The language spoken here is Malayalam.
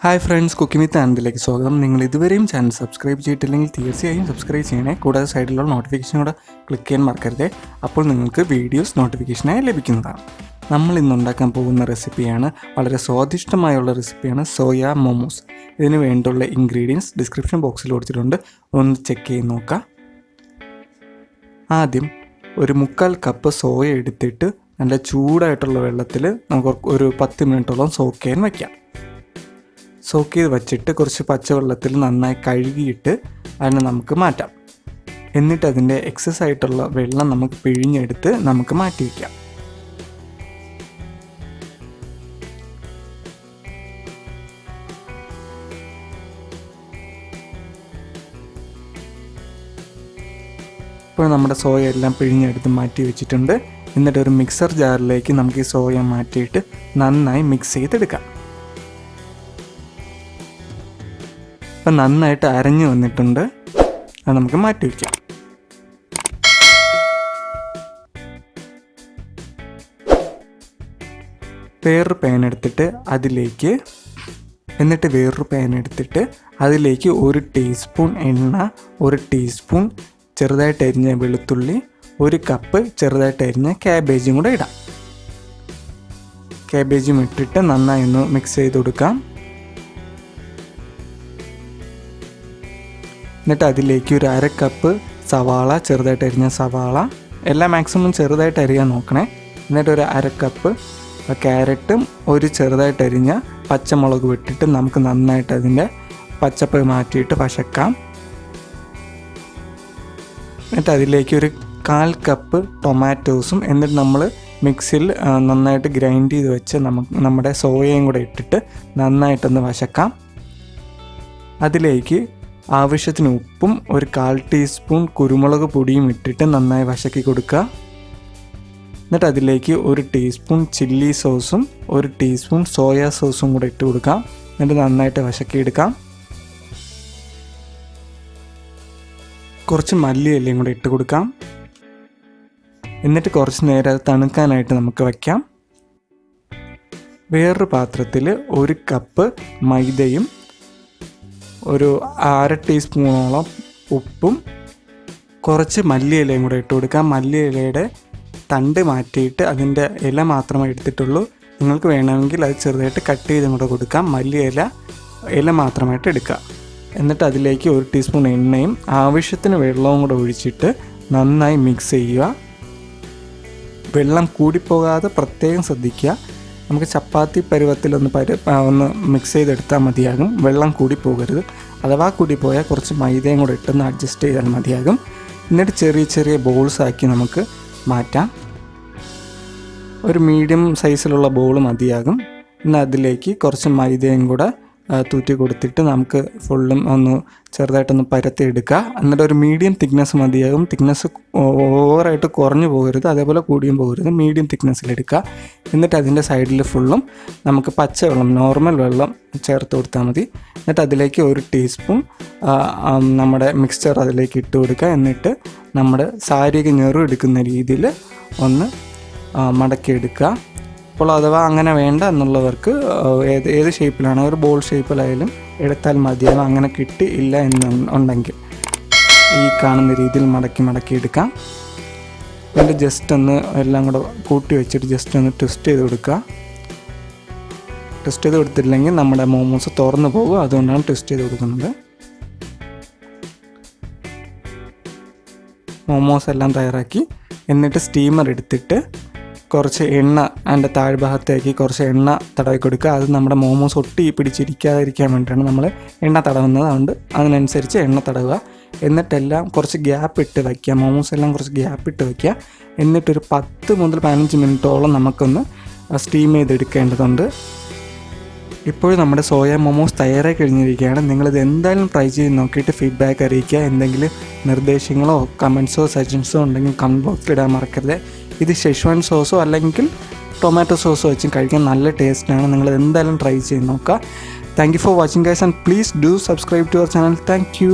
ഹായ് ഫ്രണ്ട്സ്, കുക്കിംഗ് വിത്ത് ആനന്ദിലേക്ക് സ്വാഗതം. നിങ്ങൾ ഇതുവരെയും ചാനൽ സബ്സ്ക്രൈബ് ചെയ്തിട്ടില്ലെങ്കിൽ തീർച്ചയായും സബ്സ്ക്രൈബ് ചെയ്യണേ. കൂടാതെ സൈഡിലുള്ള നോട്ടിഫിക്കേഷൻ കൂടെ ക്ലിക്ക് ചെയ്യാൻ മറക്കരുത്. അപ്പോൾ നിങ്ങൾക്ക് വീഡിയോസ് നോട്ടിഫിക്കേഷനായി ലഭിക്കുന്നതാണ്. നമ്മൾ ഇന്ന് ഉണ്ടാക്കാൻ പോകുന്ന റെസിപ്പിയാണ്, വളരെ സ്വാദിഷ്ടമായുള്ള റെസിപ്പിയാണ് സോയ മോമോസ്. ഇതിന് വേണ്ടിയുള്ള ഇൻഗ്രീഡിയൻസ് ഡിസ്ക്രിപ്ഷൻ ബോക്സിൽ കൊടുത്തിട്ടുണ്ട്, ഒന്ന് ചെക്ക് ചെയ്ത് നോക്കാം. ആദ്യം ഒരു 3/4 കപ്പ് സോയ എടുത്തിട്ട് നല്ല ചൂടായിട്ടുള്ള വെള്ളത്തിൽ നമുക്ക് ഒരു 10 മിനിറ്റോളം സോക്ക് ചെയ്യാൻ വയ്ക്കാം. സോക്ക് ചെയ്ത് വച്ചിട്ട് കുറച്ച് പച്ചവെള്ളത്തിൽ നന്നായി കഴുകിയിട്ട് അതിനെ നമുക്ക് മാറ്റാം. എന്നിട്ട് അതിൻ്റെ എക്സസ് ആയിട്ടുള്ള വെള്ളം നമുക്ക് പിഴിഞ്ഞെടുത്ത് നമുക്ക് മാറ്റി വയ്ക്കാം. ഇപ്പോൾ നമ്മുടെ സോയ എല്ലാം പിഴിഞ്ഞെടുത്ത് മാറ്റി വെച്ചിട്ടുണ്ട്. എന്നിട്ട് ഒരു മിക്സർ ജാറിലേക്ക് നമുക്ക് ഈ സോയ മാറ്റിയിട്ട് നന്നായി മിക്സ് ചെയ്തെടുക്കാം. അപ്പം നന്നായിട്ട് അരഞ്ഞു വന്നിട്ടുണ്ട്, അത് നമുക്ക് മാറ്റി വയ്ക്കാം. വേറൊരു പാൻ എടുത്തിട്ട് അതിലേക്ക് 1 ടീസ്പൂൺ എണ്ണ, 1 ടീസ്പൂൺ ചെറുതായിട്ട് അരിഞ്ഞ വെളുത്തുള്ളി, 1 കപ്പ് ചെറുതായിട്ട് അരിഞ്ഞ ക്യാബേജും കൂടെ ഇടാം. ക്യാബേജും ഇട്ടിട്ട് നന്നായി ഒന്ന് മിക്സ് ചെയ്ത് കൊടുക്കാം. എന്നിട്ട് അതിലേക്ക് ഒരു 1/2 കപ്പ് സവാള, ചെറുതായിട്ട് അരിഞ്ഞ സവാള, എല്ലാം മാക്സിമം ചെറുതായിട്ട് അരിയാൻ നോക്കണേ. എന്നിട്ട് ഒരു 1/2 കപ്പ് ക്യാരറ്റും 1 ചെറുതായിട്ട് അരിഞ്ഞ പച്ചമുളക് ഇട്ടിട്ട് നമുക്ക് നന്നായിട്ട് അതിൻ്റെ പച്ചപ്പ് മാറ്റിയിട്ട് വശക്കാം. എന്നിട്ട് അതിലേക്ക് ഒരു 1/4 കപ്പ് ടൊമാറ്റോസും, എന്നിട്ട് നമ്മൾ മിക്സിയിൽ നന്നായിട്ട് ഗ്രൈൻഡ് ചെയ്ത് വെച്ച് നമ്മുടെ സോയയും കൂടെ ഇട്ടിട്ട് നന്നായിട്ടൊന്ന് വശക്കാം. അതിലേക്ക് ആവശ്യത്തിന് ഉപ്പും 1/4 ടീസ്പൂൺ കുരുമുളക് പൊടിയും ഇട്ടിട്ട് നന്നായി വശക്കി കൊടുക്കുക. എന്നിട്ട് അതിലേക്ക് 1 ടീസ്പൂൺ ചില്ലി സോസും 1 ടീസ്പൂൺ സോയ സോസും കൂടെ ഇട്ട് കൊടുക്കാം. എന്നിട്ട് നന്നായിട്ട് വശക്കിയെടുക്കാം. കുറച്ച് മല്ലിയിലയും കൂടെ ഇട്ട് കൊടുക്കാം. എന്നിട്ട് കുറച്ച് നേരം അത് തണുക്കാനായിട്ട് നമുക്ക് വയ്ക്കാം. വേറൊരു പാത്രത്തിൽ 1 കപ്പ് മൈദയും ഒരു 1/2 ടീസ്പൂണോളം ഉപ്പും കുറച്ച് മല്ലിയിലയും കൂടെ ഇട്ട് കൊടുക്കാം. മല്ലിയിലയുടെ തണ്ട് മാറ്റിയിട്ട് അതിൻ്റെ ഇല മാത്രമേ എടുത്തിട്ടുള്ളൂ. നിങ്ങൾക്ക് വേണമെങ്കിൽ അത് ചെറുതായിട്ട് കട്ട് ചെയ്തും കൂടെ കൊടുക്കാം. ഇല മാത്രമായിട്ട് എടുക്കുക. എന്നിട്ട് അതിലേക്ക് 1 ടീസ്പൂൺ എണ്ണയും ആവശ്യത്തിന് വെള്ളവും കൂടെ ഒഴിച്ചിട്ട് നന്നായി മിക്സ് ചെയ്യുക. വെള്ളം കൂടിപ്പോകാതെ പ്രത്യേകം ശ്രദ്ധിക്കുക. നമുക്ക് ചപ്പാത്തി പരുവത്തിലൊന്ന് മിക്സ് ചെയ്തെടുത്താൽ മതിയാകും. വെള്ളം കൂടി പോകരുത്. അഥവാ കൂടിപ്പോയാൽ കുറച്ച് മൈദയും കൂടെ ഇട്ടൊന്ന് അഡ്ജസ്റ്റ് ചെയ്താൽ മതിയാകും. എന്നിട്ട് ചെറിയ ചെറിയ ബോൾസ് ആക്കി നമുക്ക് മാറ്റാം. ഒരു മീഡിയം സൈസിലുള്ള ബോൾ മതിയാകും. പിന്നെ അതിലേക്ക് കുറച്ച് മൈദയും കൂടെ തൂറ്റി കൊടുത്തിട്ട് നമുക്ക് ഫുള്ളും ഒന്ന് ചെറുതായിട്ടൊന്ന് പരത്തി എടുക്കുക. എന്നിട്ട് ഒരു മീഡിയം തിക്നെസ് മതിയാകും. തിക്നെസ് ഓവറായിട്ട് കുറഞ്ഞു പോകരുത്, അതേപോലെ കൂടിയും പോകരുത്. മീഡിയം തിക്നെസ്സിലെടുക്കുക. എന്നിട്ട് അതിൻ്റെ സൈഡിൽ ഫുള്ളും നമുക്ക് പച്ചവെള്ളം, നോർമൽ വെള്ളം ചേർത്ത് കൊടുത്താൽ മതി. എന്നിട്ട് അതിലേക്ക് 1 ടീസ്പൂൺ നമ്മുടെ മിക്സ്ചർ അതിലേക്ക് ഇട്ട് കൊടുക്കുക. എന്നിട്ട് നമ്മുടെ സാരിയൊക്കെ ഞെറു എടുക്കുന്ന രീതിയിൽ ഒന്ന് മടക്കിയെടുക്കുക. അപ്പോൾ അഥവാ അങ്ങനെ വേണ്ട എന്നുള്ളവർക്ക് ഏത് ഷേപ്പിലാണ്, ഒരു ബോൾ ഷേപ്പിലായാലും എടുത്താൽ മതിയാകും. അങ്ങനെ കിട്ടിയില്ല എന്നുണ്ടെങ്കിൽ ഈ കാണുന്ന രീതിയിൽ മടക്കി എടുക്കാം. എന്നിട്ട് ജസ്റ്റ് ഒന്ന് എല്ലാം കൂടെ കൂട്ടി വെച്ചിട്ട് ജസ്റ്റ് ഒന്ന് ട്വിസ്റ്റ് ചെയ്ത് കൊടുക്കുക. ട്വിസ്റ്റ് ചെയ്ത് കൊടുത്തില്ലെങ്കിൽ നമ്മുടെ മോമോസ് തുറന്നു പോകും. അതുകൊണ്ടാണ് ട്വിസ്റ്റ് ചെയ്ത് കൊടുക്കുന്നത്. മോമോസ് എല്ലാം തയ്യാറാക്കി എന്നിട്ട് സ്റ്റീമർ എടുത്തിട്ട് കുറച്ച് എണ്ണ അതിൻ്റെ താഴ്ഭാഗത്തേക്ക് കുറച്ച് എണ്ണ തടവി കൊടുക്കുക. അത് നമ്മുടെ മോമോസ് ഒട്ടി പിടിച്ചിരിക്കാതിരിക്കാൻ വേണ്ടിയിട്ടാണ് നമ്മൾ എണ്ണ തടവുന്നത്. അതുകൊണ്ട് അതിനനുസരിച്ച് എണ്ണ തടവുക. എന്നിട്ടെല്ലാം കുറച്ച് ഗ്യാപ്പ് ഇട്ട് വയ്ക്കുക. മോമോസ് എല്ലാം കുറച്ച് ഗ്യാപ്പ് ഇട്ട് വയ്ക്കുക. എന്നിട്ടൊരു 10 മുതൽ 15 മിനിറ്റോളം നമുക്കൊന്ന് സ്റ്റീം ചെയ്തെടുക്കേണ്ടതുണ്ട്. ഇപ്പോൾ നമ്മുടെ സോയ മോമോസ് തയ്യാറായി കഴിഞ്ഞിരിക്കുകയാണ്. നിങ്ങളിത് എന്തായാലും ട്രൈ ചെയ്ത് നോക്കിയിട്ട് ഫീഡ്ബാക്ക് അറിയിക്കുക. എന്തെങ്കിലും നിർദ്ദേശങ്ങളോ കമൻസോ സജഷൻസോ ഉണ്ടെങ്കിൽ കമൻറ്റ് ബോക്സിൽ ഇടാൻ മറക്കരുത്. ഇത് ഷെഷ്വാൻ സോസോ അല്ലെങ്കിൽ ടൊമാറ്റോ സോസോ വെച്ചും കഴിക്കാൻ നല്ല ടേസ്റ്റാണ്. നിങ്ങൾ എന്തായാലും ട്രൈ ചെയ്ത് നോക്കുക. Thank you for watching guys, and please do subscribe to our channel. Thank U.